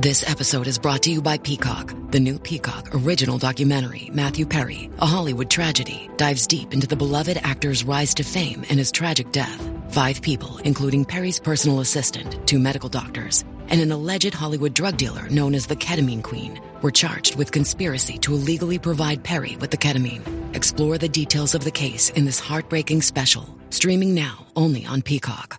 This episode is brought to you by Peacock. The new Peacock original documentary, Matthew Perry, A Hollywood Tragedy, dives deep into the beloved actor's rise to fame and his tragic death. 5 people, including Perry's personal assistant, 2 medical doctors, and an alleged Hollywood drug dealer known as the Ketamine Queen, were charged with conspiracy to illegally provide Perry with the ketamine. Explore the details of the case in this heartbreaking special, streaming now only on Peacock.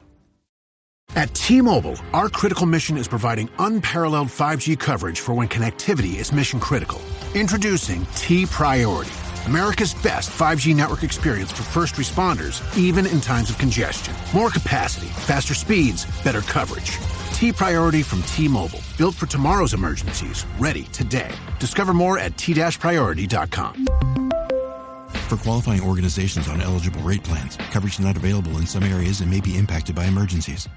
At T-Mobile, our critical mission is providing unparalleled 5G coverage for when connectivity is mission critical. Introducing T-Priority, America's best 5G network experience for first responders, even in times of congestion. More capacity, faster speeds, better coverage. T-Priority from T-Mobile, built for tomorrow's emergencies, ready today. Discover more at t-priority.com. For qualifying organizations on eligible rate plans, coverage not available in some areas and may be impacted by emergencies.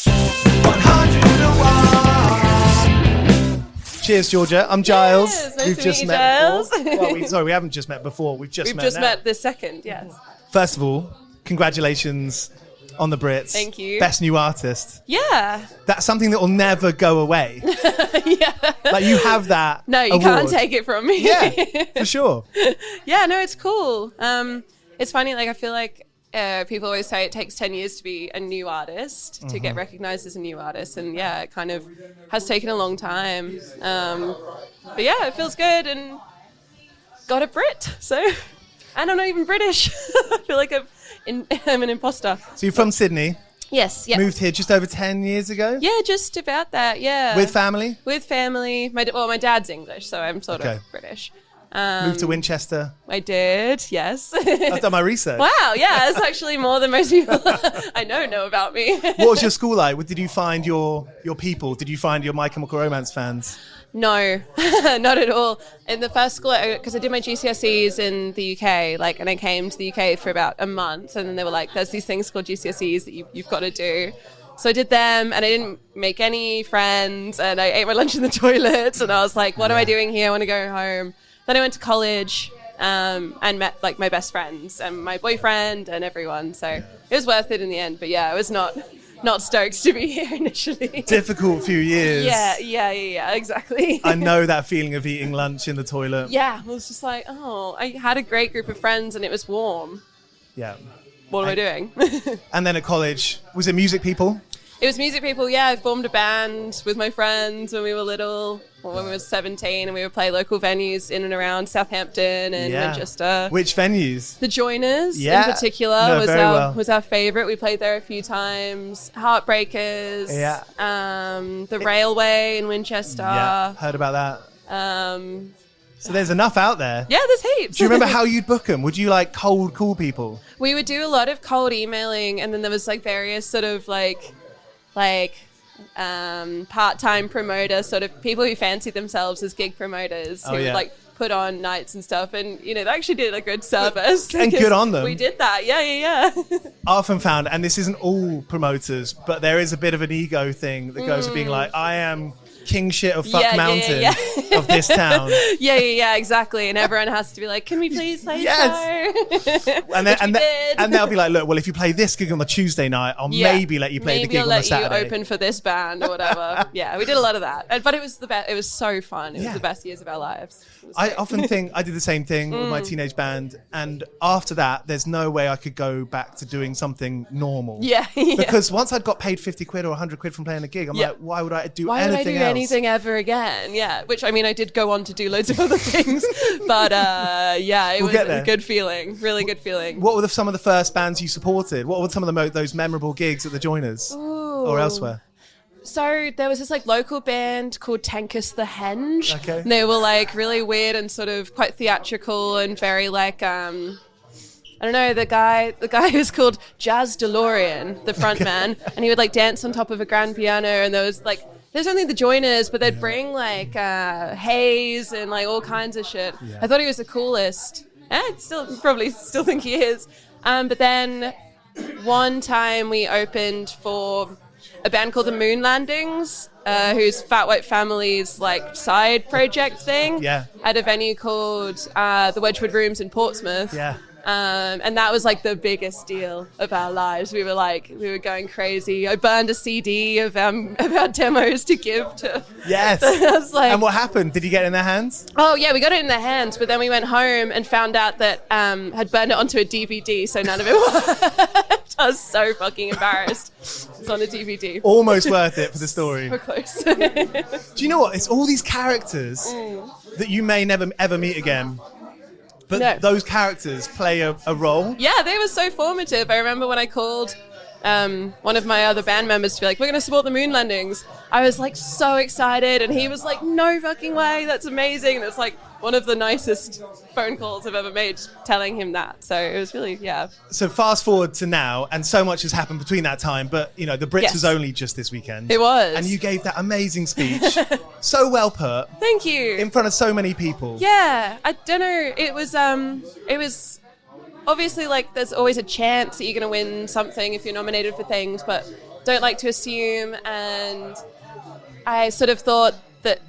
100 Cheers, Georgia. I'm Giles. Yes, nice We've to just meet you, met Giles. before. Well, we haven't just met before. We've just met this second, yes. First of all, congratulations on the Brits. Thank you. Best new artist. Yeah. That's something that will never go away. Yeah. Like, you have that No, you award. can't take it from me. Yeah, for sure. Yeah, no, it's cool. It's funny, like, I feel like people always say it takes 10 years to be a new artist, to get recognized as a new artist. And yeah, it kind of has taken a long time. But yeah, it feels good and got a Brit. So, and I'm not even British. I feel like I'm an imposter. So you're from Sydney. Yes. Yeah. Moved here just over 10 years ago? Yeah, just about that. Yeah. With family? With family. My dad's English, so I'm sort of British. Moved to Winchester? I did, yes. I've done my research. Wow, yeah, it's actually more than most people I know about me. What was your school like? Did you find your people? Did you find your My Chemical Romance fans? No, not at all. In the first school, because I did my GCSEs in the UK, and I came to the UK for about a month, and then they were like, there's these things called GCSEs that you've got to do. So I did them, and I didn't make any friends, and I ate my lunch in the toilet, and I was like, what am I doing here? I want to go home. Then I went to college and met my best friends and my boyfriend and everyone. So it was worth it in the end. But yeah, I was not stoked to be here initially. Difficult few years. Yeah, exactly. I know that feeling of eating lunch in the toilet. Yeah, I was just like, I had a great group of friends and it was warm. Yeah. What am I doing? And then at college, was it music people? It was music people, yeah. I formed a band with my friends when we were little, or when we were 17, and we would play local venues in and around Southampton and Manchester. Which venues? The Joiners, in particular, was our favourite. We played there a few times. Heartbreakers, the Railway in Winchester. Yeah, heard about that. So there's enough out there. Yeah, there's heaps. Do you remember how you'd book them? Would you cold call people? We would do a lot of cold emailing, and then there was various sort of part-time promoter, sort of people who fancy themselves as gig promoters who would put on nights and stuff, and they actually did a good service. And good on them. We did that, yeah. I often found, and this isn't all promoters, but there is a bit of an ego thing that goes with being like, I am king shit of fuck mountain of this town. Yeah, exactly. And everyone has to be like, can we please play show? And they'll be like, look, well, if you play this gig on the Tuesday night, I'll maybe let you play the gig on the Saturday. Maybe I'll let you open for this band or whatever. Yeah, we did a lot of that. But it was the best. It was so fun. It was the best years of our lives. I often think I did the same thing with my teenage band, and after that, there's no way I could go back to doing something normal. Yeah. Because once I'd got paid 50 quid or 100 quid from playing a gig, I'm like, why would I do anything ever again? Yeah, which I mean, I did go on to do loads of other things, but it was a good feeling, really good feeling. What were some of the first bands you supported? What were some of those memorable gigs at the Joiners or elsewhere? So there was this local band called Tankus the Henge. Okay. And they were really weird and sort of quite theatrical and very I don't know, the guy who's called Jazz DeLorean, the front man, and he would dance on top of a grand piano, and there was there's only the Joiners, but they'd bring haze and all kinds of shit. Yeah. I thought he was the coolest. I probably still think he is. But then one time we opened for a band called the Moon Landings, whose Fat White Family's side project thing, at a venue called the Wedgwood Rooms in Portsmouth. Yeah. And that was like the biggest deal of our lives. We were going crazy. I burned a CD of our demos to give to. Yes. I was like, and what happened? Did you get it in their hands? Oh yeah, we got it in their hands, but then we went home and found out that had burned it onto a DVD, so none of it worked. I was so fucking embarrassed. It's on a DVD. Almost worth it for the story. We're close. Do you know what? It's all these characters that you may never ever meet again. But those characters play a role. Yeah, they were so formative. I remember when I called one of my other band members to be like, we're going to support the moon landings. I was like so excited. And he was like, no fucking way. That's amazing. And it's like one of the nicest phone calls I've ever made telling him that. So it was really, yeah. So fast forward to now, and so much has happened between that time. But, you know, the BRITs was only just this weekend. It was. And you gave that amazing speech. So well put. Thank you. In front of so many people. Yeah. I don't know. It was obviously like there's always a chance that you're going to win something if you're nominated for things, but don't like to assume. And I sort of thought that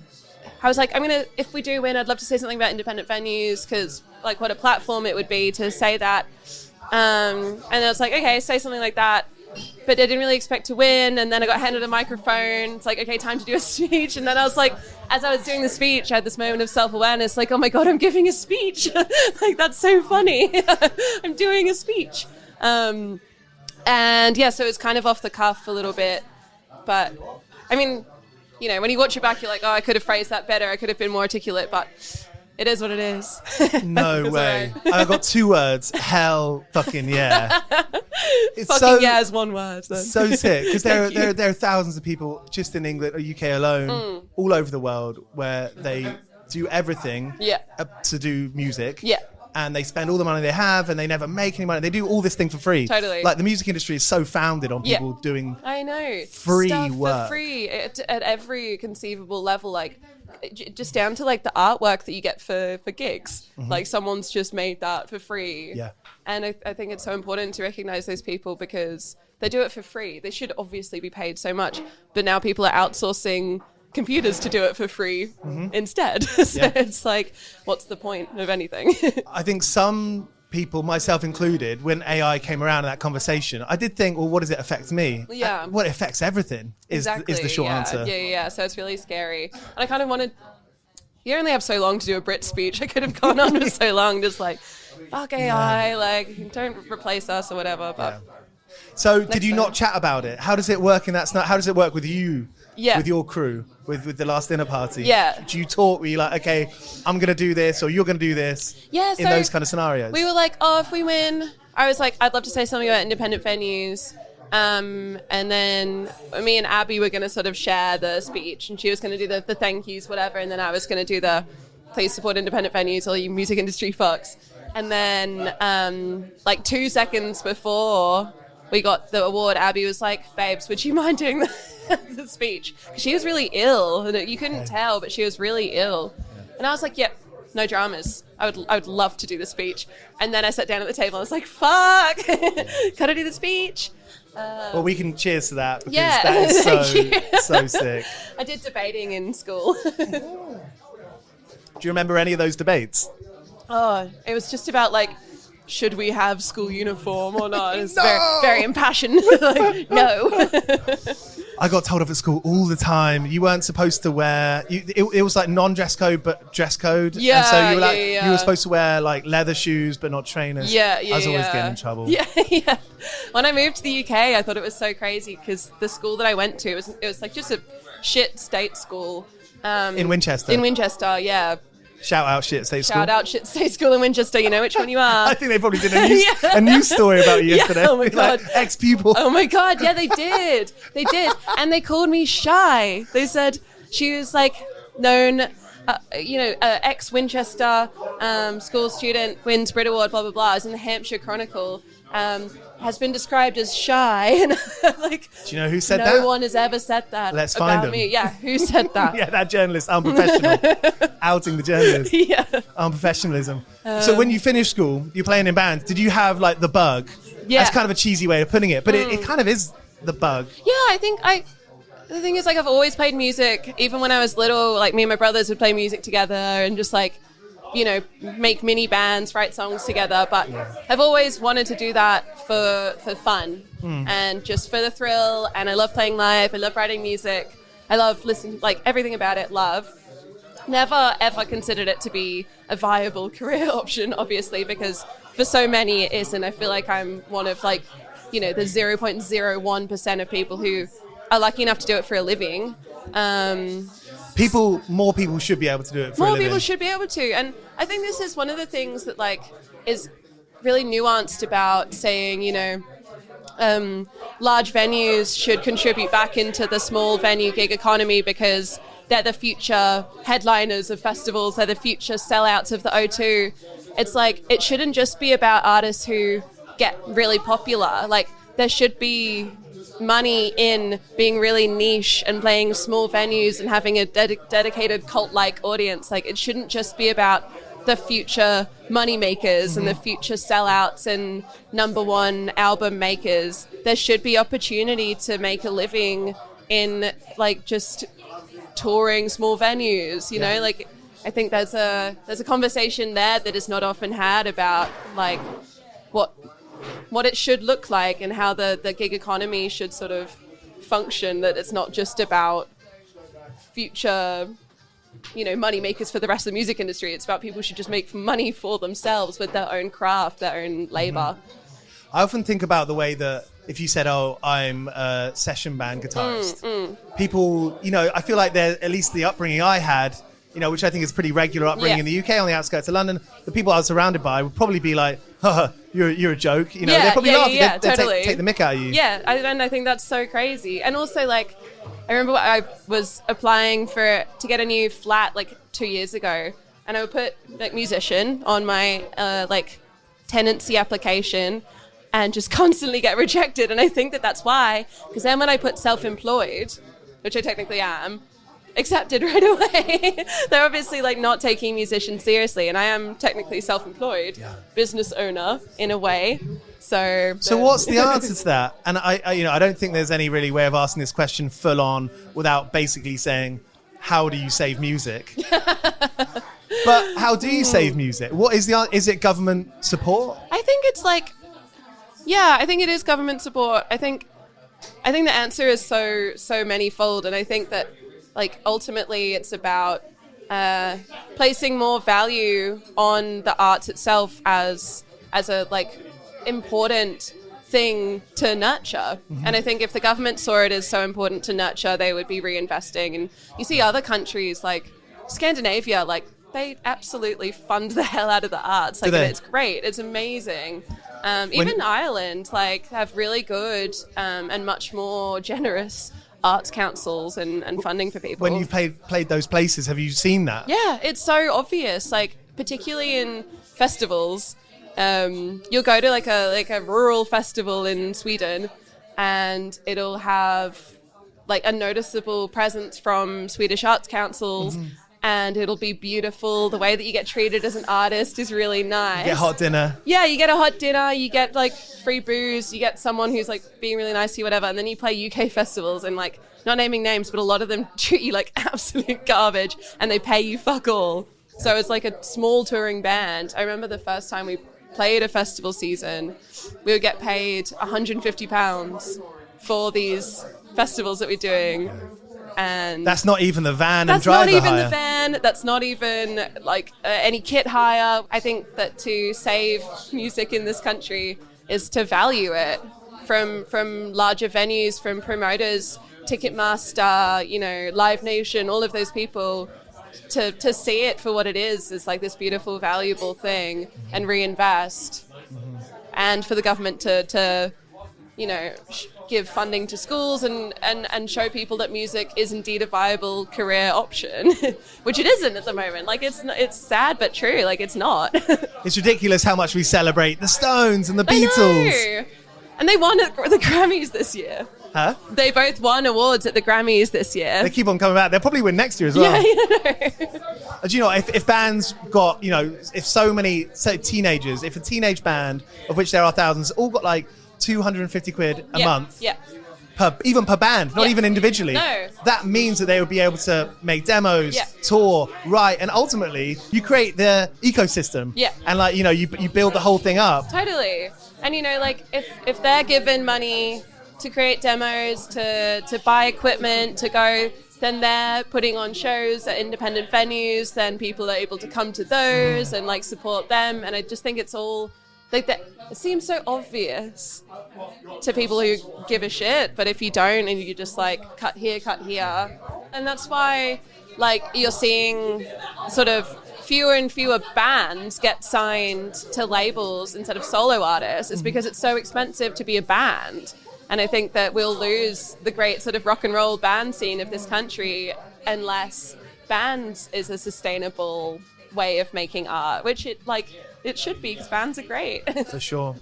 I was like, if we do win, I'd love to say something about independent venues, because like what a platform it would be to say that. And I was like, okay, say something like that. But I didn't really expect to win. And then I got handed a microphone. It's like, okay, time to do a speech. And then I was like, as I was doing the speech, I had this moment of self-awareness, like, oh my God, I'm giving a speech. Like, that's so funny. I'm doing a speech. And yeah, so it was kind of off the cuff a little bit. But I mean, you know, when you watch it back, you're like, oh, I could have phrased that better. I could have been more articulate, but it is what it is. No way. Right. I got 2 words. Hell fucking yeah. It's fucking yeah is 1 word. Then. So sick. Because there are thousands of people just in England or UK alone, all over the world, where they do everything to do music. Yeah. And they spend all the money they have and they never make any money. They do all this thing for free. Totally. Like the music industry is so founded on people doing free stuff work. For free at every conceivable level, like just down to like the artwork that you get for gigs. Mm-hmm. Like someone's just made that for free. Yeah. And I think it's so important to recognize those people because they do it for free. They should obviously be paid so much. But now people are outsourcing computers to do it for free instead. So it's like, what's the point of anything? I think some people, myself included, when AI came around in that conversation, I did think, well, what does it affect me? Yeah. What it affects everything is the short answer. Yeah. So it's really scary. And I kind of wanted, you only have so long to do a Brit speech. I could have gone on for so long, just like, fuck AI, like, don't replace us or whatever. But so did you not chat about it? How does it work in that? How does it work with you? With your crew, with the last dinner party? Yeah. Do you talk? Were you like, okay, I'm going to do this or you're going to do this? Yeah. In those kind of scenarios? We were like, oh, if we win, I was like, I'd love to say something about independent venues. And then me and Abby were going to sort of share the speech and she was going to do the thank yous, whatever. And then I was going to do the please support independent venues, all you music industry fucks. And then like 2 seconds before we got the award, Abby was like, babes, would you mind doing the speech? Because she was really ill. And you couldn't tell, but she was really ill. And I was like, yep, no dramas. I would love to do the speech. And then I sat down at the table and I was like, fuck, gotta do the speech. Well, we can cheers to that because that is so sick. I did debating in school. Do you remember any of those debates? Oh, it was just about like, should we have school uniform or not? It's very, very impassioned. Like, no. I got told off at school all the time. You weren't supposed to wear. It was like non-dress code, but dress code. Yeah, and so you were like, you were supposed to wear like leather shoes, but not trainers. I was always getting in trouble. Yeah. When I moved to the UK, I thought it was so crazy because the school that I went to, it was like just a shit state school. In Winchester. In Winchester, yeah. Shout out Shit State School. Shout out Shit State School in Winchester. You know which one you are. I think they probably did a news story about you yesterday. Oh my God. Like, ex-pupil. Oh my God. Yeah, they did. They did. And they called me shy. They said she was like known, ex-Winchester school student, wins Brit Award, blah, blah, blah. I was in the Hampshire Chronicle. Has been described as shy. And like, do you know who said that? No one has ever said that. Let's find them. Me. Yeah, who said that? Yeah, that journalist, unprofessional. Outing the journalist. Yeah. Unprofessionalism. So when you finished school, you're playing in bands. Did you have like the bug? Yeah. That's kind of a cheesy way of putting it, but it kind of is the bug. Yeah, I think the thing is, like, I've always played music. Even when I was little, like, me and my brothers would play music together and just, like, make mini bands, write songs together, but I've always wanted to do that for fun and just for the thrill. And I love playing live. I love writing music. I love listening, like everything about it, love. Never, ever considered it to be a viable career option, obviously, because for so many it isn't. I feel like I'm one of the 0.01% of people who are lucky enough to do it for a living. More people should be able to do it for a living. More people should be able to. And I think this is one of the things that is really nuanced about saying, large venues should contribute back into the small venue gig economy because they're the future headliners of festivals, they're the future sellouts of the O2. It's like, it shouldn't just be about artists who get really popular. Like, there should be money in being really niche and playing small venues and having a dedicated cult-like audience. Like, it shouldn't just be about the future money makers and the future sellouts and number one album makers. There should be opportunity to make a living in just touring small venues, you know, like I think there's a conversation there that is not often had about what it should look like and how the gig economy should sort of function, that it's not just about future money makers for the rest of the music industry. It's about people who should just make money for themselves with their own craft, their own labor. I often think about the way that if you said, I'm a session band guitarist, people, I feel like they're, at least the upbringing I had, which I think is pretty regular upbringing in the UK on the outskirts of London, the people I was surrounded by would probably be like, you're a joke. They'd probably laugh. They'd totally. take the mick out of you. Yeah, and I think that's so crazy. And also, I remember I was applying to get a new flat 2 years ago, and I would put musician on my tenancy application and just constantly get rejected. And I think that's why, because then when I put self-employed, which I technically am, accepted right away. They're obviously not taking musicians seriously, and I am technically self-employed, business owner in a way. So what's the answer to that? And I don't think there's any really way of asking this question full on without basically saying, how do you save music? But how do you save music? What is is it government support? I think it's I think it is government support. I think the answer is so manifold, and I think that ultimately it's about placing more value on the arts itself as a important thing to nurture. And I think if the government saw it as so important to nurture, they would be reinvesting. And you see other countries like Scandinavia, they absolutely fund the hell out of the arts. It's great. It's amazing. Even Ireland, have really good and much more generous arts councils and funding for people. When you've played those places, have you seen that? Yeah, it's so obvious. Particularly in festivals, you'll go to a rural festival in Sweden, and it'll have a noticeable presence from Swedish arts councils. And it'll be beautiful. The way that you get treated as an artist is really nice. You get hot dinner. Yeah, you get a hot dinner. You get free booze. You get someone who's being really nice to you, whatever. And then you play UK festivals and not naming names, but a lot of them treat you like absolute garbage, and they pay you fuck all. So it's a small touring band. I remember the first time we played a festival season, we would get paid £150 for these festivals that we're doing. And that's not even the van and driver hire. That's not even the van. That's not even any kit hire. I think that to save music in this country is to value it from larger venues, from promoters, Ticketmaster, Live Nation, all of those people, to see it for what it is this beautiful, valuable thing and reinvest. And for the government to give funding to schools and show people that music is indeed a viable career option, which it isn't at the moment. It's sad but true. It's not. It's ridiculous how much we celebrate the Stones and the Beatles. And they won at the Grammys this year. Huh? They both won awards at the Grammys this year. They keep on coming back. They'll probably win next year as well. Yeah, Do you know, if bands got, if so many, teenagers, if a teenage band, of which there are thousands, all got 250 quid a month even per band, not even individually. No. That means that they would be able to make demos, tour, write, and ultimately you create the ecosystem. Yeah. And like, you know, you build the whole thing up. Totally. And you know, like if they're given money to create demos, to buy equipment, to go, then they're putting on shows at independent venues, then people are able to come to those and like support them. And I just think it's all like that. It seems so obvious to people who give a shit, but if you don't and you just like cut here, and that's why like you're seeing sort of fewer and fewer bands get signed to labels instead of solo artists, is because it's so expensive to be a band. And I think that we'll lose the great sort of rock and roll band scene of this country unless bands is a sustainable way of making art, which it should be, because bands are great. For sure.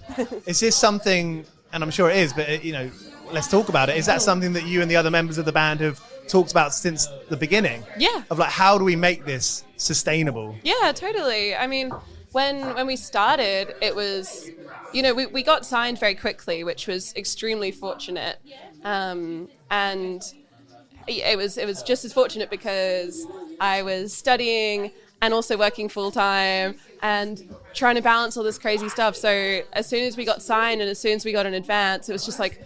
Is this something, and I'm sure it is, but you know, let's talk about it. Is that something that you and the other members of the band have talked about since the beginning? Yeah. Of like, how do we make this sustainable? Yeah, totally. I mean, when we started, it was, you know, we got signed very quickly, which was extremely fortunate. And it was just as fortunate because I was studying and also working full time and trying to balance all this crazy stuff. So as soon as we got signed and as soon as we got an advance, it was just like,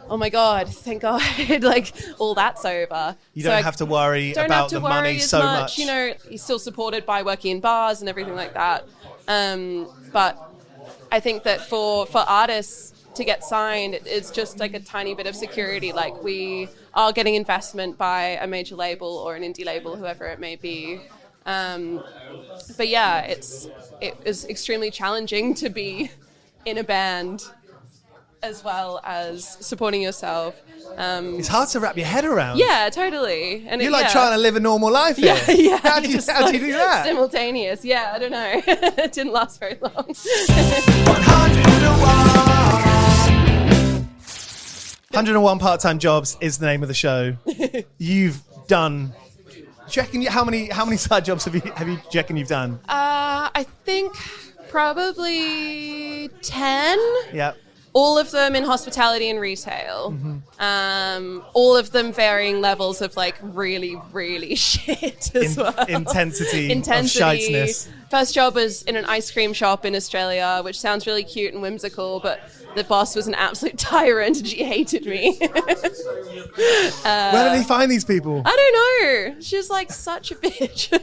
oh my God, thank God, like all that's over. You don't have to worry about the money so much. You know, he's still supported by working in bars and everything like that. But I think that for artists to get signed, it's just like a tiny bit of security. Like we are getting investment by a major label or an indie label, whoever it may be. But yeah, it is extremely challenging to be in a band as well as supporting yourself. It's hard to wrap your head around. Yeah, totally. And you're trying to live a normal life here. Yeah. How do you do that? Simultaneous. Yeah, I don't know. It didn't last very long. 101 Part-Time Jobs is the name of the show. You've done. Do you reckon how many side jobs do you reckon you've done? I think probably 10. Yeah. All of them in hospitality and retail. Mm-hmm. All of them varying levels of like really, really shit as well. Intensity of shiteness. First job was in an ice cream shop in Australia, which sounds really cute and whimsical, but the boss was an absolute tyrant and she hated me. Where did he find these people? I don't know. She was like such a bitch.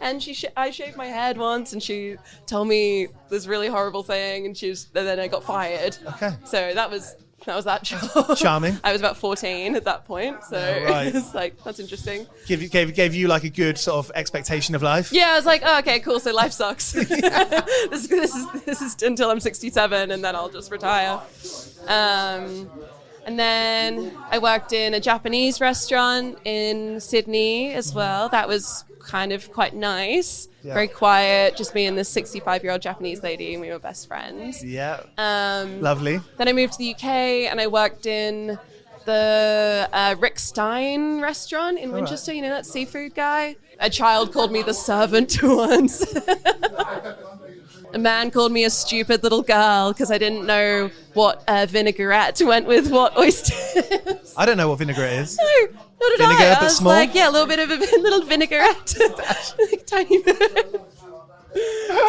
And I shaved my head once and she told me this really horrible thing and then I got fired. Okay. So that was that job. Charming. I was about 14 at that point, so it's like, that's interesting. Gave you like a good sort of expectation of life? Yeah, I was like, oh, okay, cool, so life sucks. This is until I'm 67 and then I'll just retire. And then I worked in a Japanese restaurant in Sydney as well. That was kind of quite nice. Yeah. Very quiet, just me and this 65-year-old Japanese lady, and we were best friends. Yeah. Lovely. Then I moved to the UK and I worked in the Rick Stein restaurant in Winchester. Right. You know that seafood guy? A child called me the servant once. A man called me a stupid little girl because I didn't know what vinaigrette went with what oysters. I don't know what vinaigrette is. No, not at all. Vinegar, but was small? Like, yeah, a little bit of a little vinaigrette. Like, tiny bit.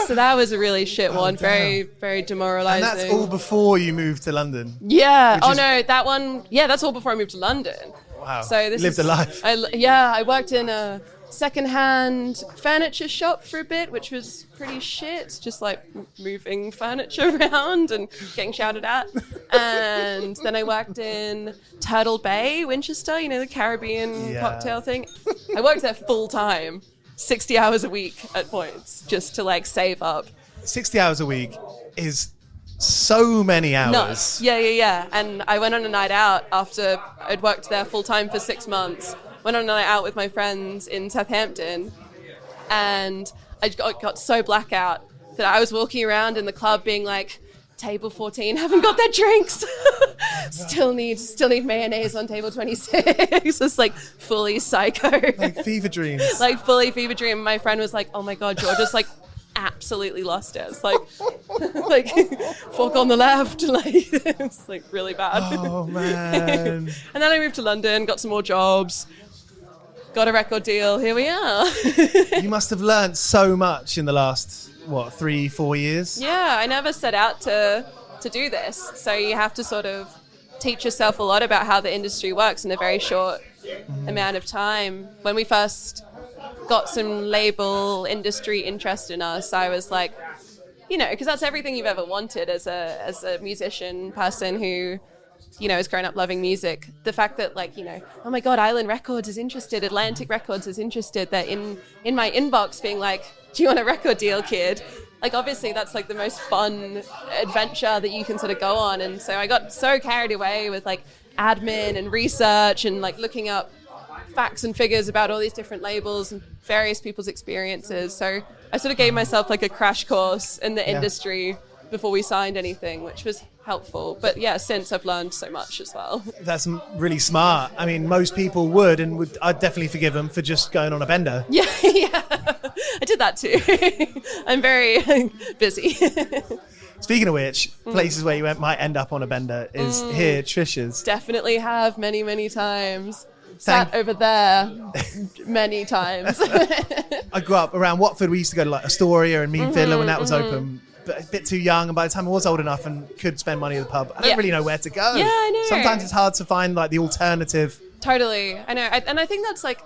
So that was a really shit one. Damn. Very, very demoralizing. And that's all before you moved to London? Yeah. No, that one. Yeah, that's all before I moved to London. Wow. So this lived a life. I worked in a secondhand furniture shop for a bit, which was pretty shit, just like moving furniture around and getting shouted at. And then I worked in Turtle Bay, Winchester, you know, the Caribbean cocktail thing. I worked there full time, 60 hours a week at points, just to like save up. 60 hours a week is so many hours. Nuts. Yeah. And I went on a night out after I'd worked there full time for 6 months. Went on a night out with my friends in Southampton, and I got so blackout that I was walking around in the club being like, table 14 haven't got their drinks. still need mayonnaise on table 26. It's like fully psycho. Like fever dreams. Like fully fever dream. My friend was like, oh my God, you're just like absolutely lost it. It's like, like fork on the left, like it's like really bad. Oh man! And then I moved to London, got some more jobs, got a record deal. Here we are. You must have learned so much in the last 3-4 years. Yeah, I never set out to do this, so you have to sort of teach yourself a lot about how the industry works in a very short amount of time. When we first got some label industry interest in us, I was like, you know, because that's everything you've ever wanted as a musician person who, you know, has grown up loving music. The fact that, like, you know, oh my God, Island Records is interested, Atlantic Records is interested, that in my inbox being like, do you want a record deal, kid? Like, obviously that's like the most fun adventure that you can sort of go on. And so I got so carried away with like admin and research and like looking up facts and figures about all these different labels and various people's experiences. So I sort of gave myself like a crash course in the industry before we signed anything, which was helpful. But yeah, since I've learned so much as well. That's really smart. I mean, most people would, and I'd definitely forgive them for just going on a bender. Yeah, I did that too. I'm very busy. Speaking of which, places where you might end up on a bender is here, Trisha's. Definitely have many times. Sat over there many times. I grew up around Watford. We used to go to like Astoria and Mean Fiddler when that was open. But a bit too young, and by the time I was old enough and could spend money at the pub, I don't really know where to go. Yeah, I know. Sometimes it's hard to find like the alternative. Totally, I know. And I think that's like,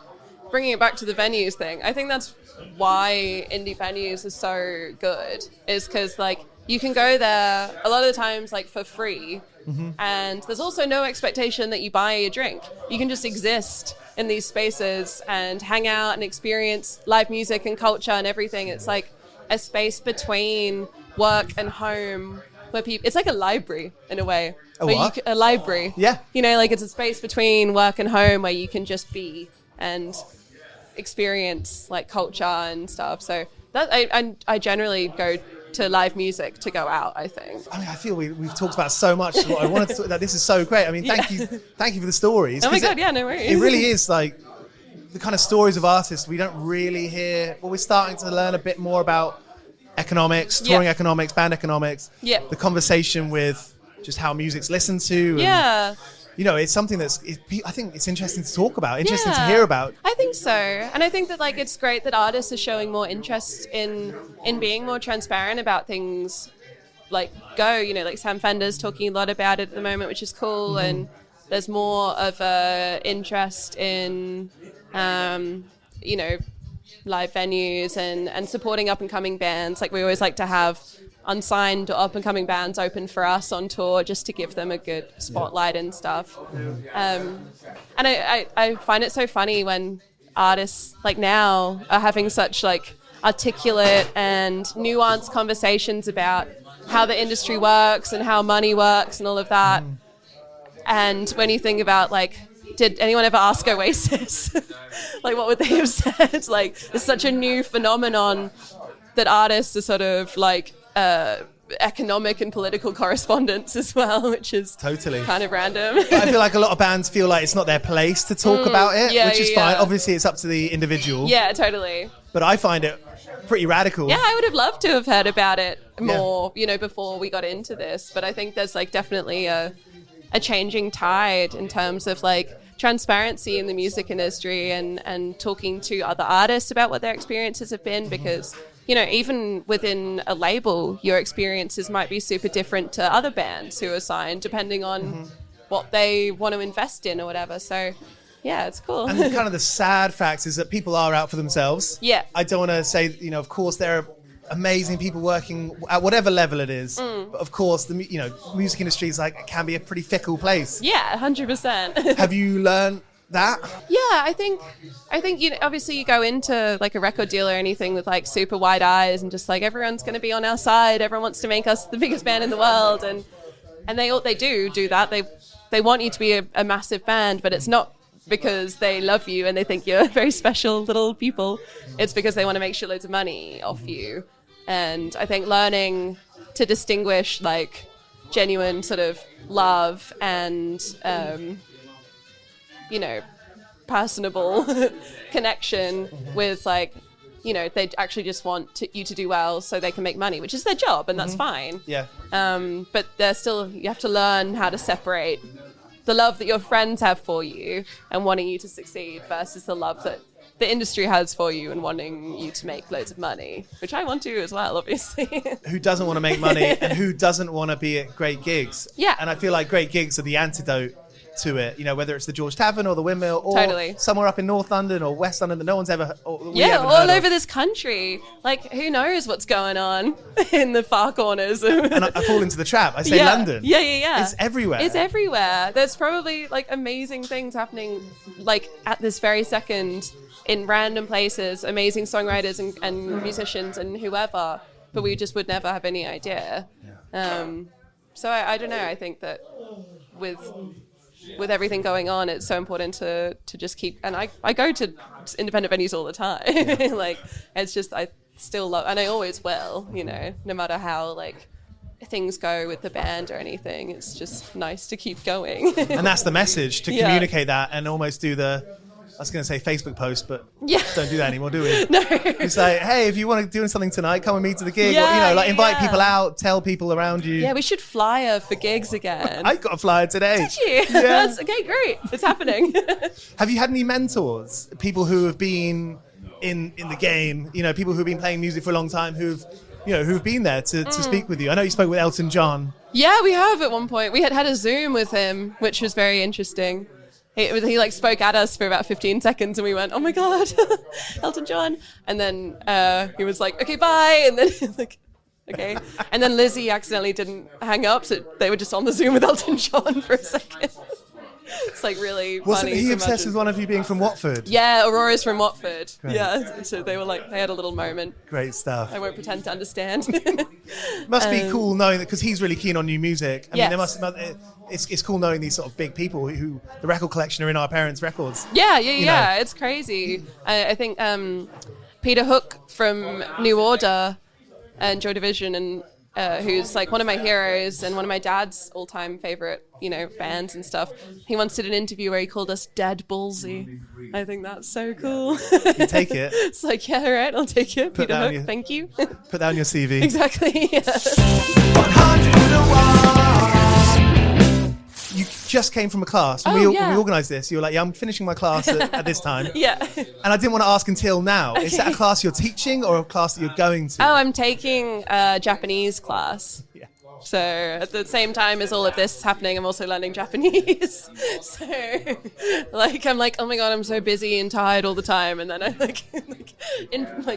bringing it back to the venues thing, I think that's why indie venues are so good, is because like you can go there a lot of the times like for free, and there's also no expectation that you buy a drink. You can just exist in these spaces and hang out and experience live music and culture and everything. It's like a space between work and home where people, it's like a library in a way. A library. Yeah. You know, like it's a space between work and home where you can just be and experience like culture and stuff. So that I generally go to live music to go out, I think. I mean, I feel we've talked about so much. What I wanted to, this is so great. I mean, thank you for the stories. Oh my God, no worries. It really is like the kind of stories of artists we don't really hear. Well, we're starting to learn a bit more about economics, touring economics, band economics. Yeah. The conversation with just how music's listened to. And, you know, it's something I think it's interesting to talk about, interesting to hear about. I think so. And I think that like it's great that artists are showing more interest in being more transparent about things like you know, like Sam Fender's talking a lot about it at the moment, which is cool. And there's more of a interest in, you know, live venues and supporting up and coming bands. Like we always like to have unsigned or up and coming bands open for us on tour just to give them a good spotlight and stuff. And I find it so funny when artists like now are having such like articulate and nuanced conversations about how the industry works and how money works and all of that. And when you think about like, did anyone ever ask Oasis? Like, what would they have said? Like, it's such a new phenomenon that artists are sort of like economic and political correspondents as well, which is totally kind of random. I feel like a lot of bands feel like it's not their place to talk about it, which is fine. Obviously, it's up to the individual. Yeah, totally. But I find it pretty radical. Yeah, I would have loved to have heard about it more, you know, before we got into this. But I think there's like definitely a changing tide in terms of like transparency in the music industry and talking to other artists about what their experiences have been, because you know, even within a label, your experiences might be super different to other bands who are signed, depending on what they want to invest in or whatever. So yeah, it's cool. And kind of the sad fact is that people are out for themselves. Yeah. I don't want to say, you know, of course there are amazing people working at whatever level it is. But of course, the music industry is like, it can be a pretty fickle place. Yeah, 100%. Have you learned that? Yeah, I think you know, obviously you go into like a record deal or anything with like super wide eyes and just like everyone's going to be on our side. Everyone wants to make us the biggest band in the world, and they do that. They want you to be a massive band, but it's not because they love you and they think you're very special little people. It's because they want to make shitloads of money off you. And I think learning to distinguish like genuine sort of love and you know, personable connection with like, they actually just want you to do well so they can make money, which is their job, and that's fine. Yeah. But you have to learn how to separate the love that your friends have for you and wanting you to succeed versus the love that the industry has for you and wanting you to make loads of money, which I want to as well, obviously. Who doesn't want to make money and who doesn't want to be at great gigs? Yeah. And I feel like great gigs are the antidote to it, whether it's the George Tavern or the Windmill or totally. somewhere up in North London or West London that no one's ever all over this country. Like, who knows what's going on in the far corners. And I fall into the trap. I say London. Yeah. It's everywhere. It's everywhere. There's probably like amazing things happening like at this very second in random places, amazing songwriters and musicians and whoever, but we just would never have any idea. So I don't know. I think that with everything going on, it's so important to just keep. And I go to independent venues all the time. Like, it's just, I still love, and I always will. No matter how like things go with the band or anything, it's just nice to keep going. And that's the message, to communicate that and almost do I was going to say Facebook post, but don't do that anymore, do we? No. You say, hey, if you want to do something tonight, come with me to the gig. Or, invite people out, tell people around you. Yeah, we should flyer for gigs again. I got a flyer today. Did you? Yeah. That's okay, great. It's happening. Have you had any mentors? People who have been in the game, people who've been playing music for a long time, who've been there to speak with you. I know you spoke with Elton John. Yeah, we have at one point. We had a Zoom with him, which was very interesting. He like spoke at us for about 15 seconds and we went, oh my God, Elton John. And then he was like, okay, bye. And then like, okay. And then Lizzie accidentally didn't hang up. So they were just on the Zoom with Elton John for a second. It's like really Wasn't funny. He obsessed with one of you being from Watford? Yeah, Aurora's from Watford. Great. Yeah, so they had a little moment. Great stuff. I won't pretend to understand. Must be cool knowing that, because he's really keen on new music. I mean, it's cool knowing these sort of big people who the record collection are in our parents' records. Yeah. It's crazy. I think Peter Hook from New Order and Joy Division, and who's like one of my heroes and one of my dad's all-time favorite, bands and stuff. He once did an interview where he called us Dead Ballsy. I think that's so cool. You take it. It's like, yeah, all right, I'll take it. Peter Hook, thank you. Put that on your CV. Exactly. Yeah. 101. You just came from a class. When we organised this, you were like, I'm finishing my class at this time. Yeah. And I didn't want to ask until now. Okay. Is that a class you're teaching or a class that you're going to? Oh, I'm taking a Japanese class. Yeah. So at the same time as all of this is happening, I'm also learning Japanese. So I'm like, oh my God, I'm so busy and tired all the time. And then I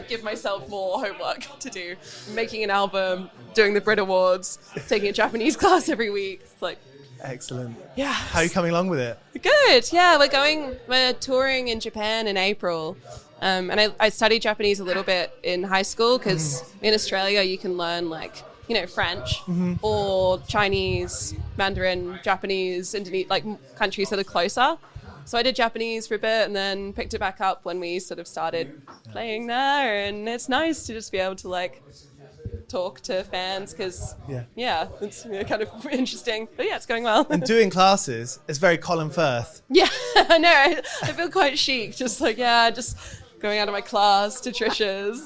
give myself more homework to do. Making an album, doing the Brit Awards, taking a Japanese class every week. It's like, excellent. Yeah. How are you coming along with it? Good. Yeah, we're touring in Japan in April. And I studied Japanese a little bit in high school because in Australia you can learn French or Chinese, Mandarin, Japanese, Indonesian, countries that are closer. So I did Japanese for a bit and then picked it back up when we sort of started playing there. And it's nice to just be able to talk to fans because it's kind of interesting, but it's going well. And doing classes is very Colin Firth. I know. I feel quite chic, just just going out of my class to Trisha's,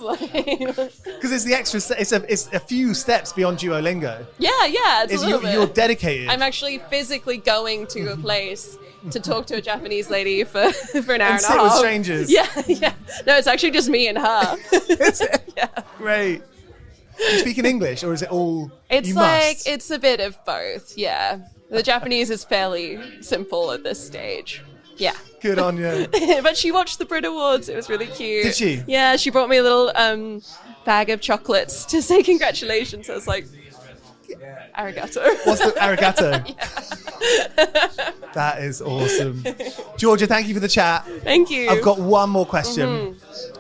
because it's the extra. It's a few steps beyond Duolingo. It's a little bit. You're dedicated. I'm actually physically going to a place to talk to a Japanese lady for an hour and a half. Sit with strangers. Yeah. No, it's actually just me and her. Is it? Yeah. Great. Do you speak in English, or is it all? It's a bit of both. Yeah, the Japanese is fairly simple at this stage. Yeah. Good on you. But she watched the Brit Awards. It was really cute. Did she? Yeah, she brought me a little bag of chocolates to say congratulations. I was like, arigato. What's the arigato? That is awesome. Georgia, thank you for the chat. Thank you. I've got one more question.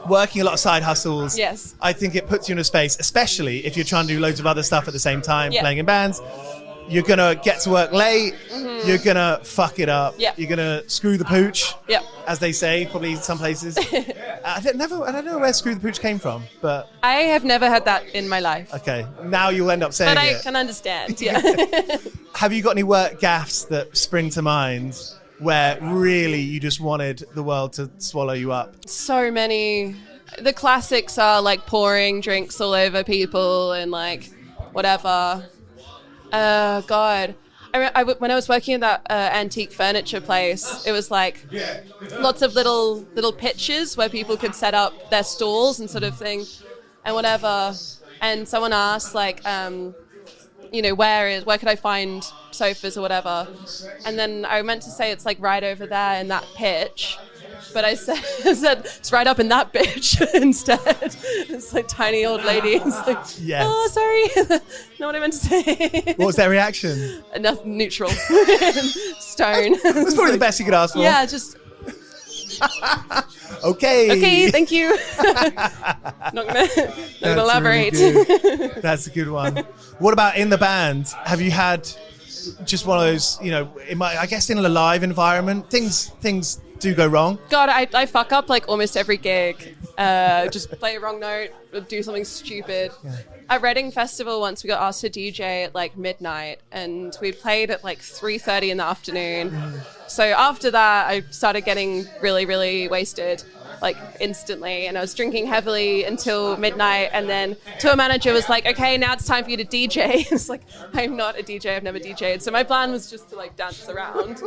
Working a lot of side hustles. Yes. I think it puts you in a space, especially if you're trying to do loads of other stuff at the same time, playing in bands. You're going to get to work late. You're going to fuck it up. Yep. You're going to screw the pooch, yep, as they say, probably some places. I don't know where screw the pooch came from, but... I have never had that in my life. Okay. Now you'll end up saying it. But I can understand, yeah. Have you got any work gaffes that spring to mind where really you just wanted the world to swallow you up? So many. the classics are like pouring drinks all over people and like whatever. God. When I was working at that antique furniture place, it was like lots of little pitches where people could set up their stalls and sort of thing and whatever. And someone asked like, where could I find sofas or whatever? And then I meant to say it's like right over there in that pitch. But I said it's right up in that bitch instead. It's like tiny old lady. It's like, yes. Oh, sorry. Not what I meant to say. What was their reaction? Nothing, neutral. Stone. That's probably the best you could ask for. Yeah, just... Okay, thank you. Not gonna elaborate. Really That's a good one. What about in the band? Have you had just one of those, I guess in a live environment, things do go wrong? God, I fuck up like almost every gig. Just play a wrong note or do something stupid. Yeah. At Reading Festival once we got asked to DJ at like midnight and we played at like 3:30 in the afternoon. So after that I started getting really, really wasted like instantly, and I was drinking heavily until midnight, and then tour manager was like, okay, now it's time for you to DJ. It's like, I'm not a DJ, I've never DJed. So my plan was just to like dance around,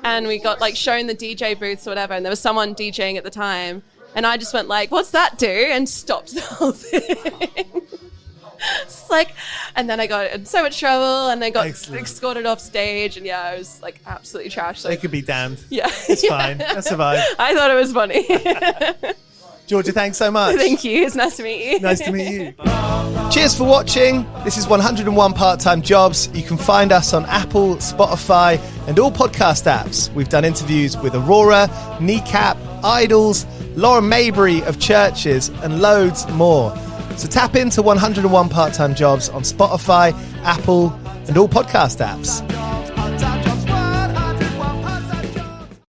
and we got like shown the DJ booths or whatever, and there was someone DJing at the time, and I just went like, what's that do? And stopped the whole thing. It's like, and then I got in so much trouble and I got escorted off stage, and I was like absolutely trashed. They could be damned. Yeah. It's fine. That's survive. I thought it was funny. Georgia, thanks so much. Thank you. It's nice to meet you. Nice to meet you. Cheers for watching. This is 101 Part-Time Jobs. You can find us on Apple, Spotify, and all podcast apps. We've done interviews with Aurora, Kneecap, Idols, Lauren Maybury of Churches, and loads more. So tap into 101 Part-Time Jobs on Spotify, Apple, and all podcast apps.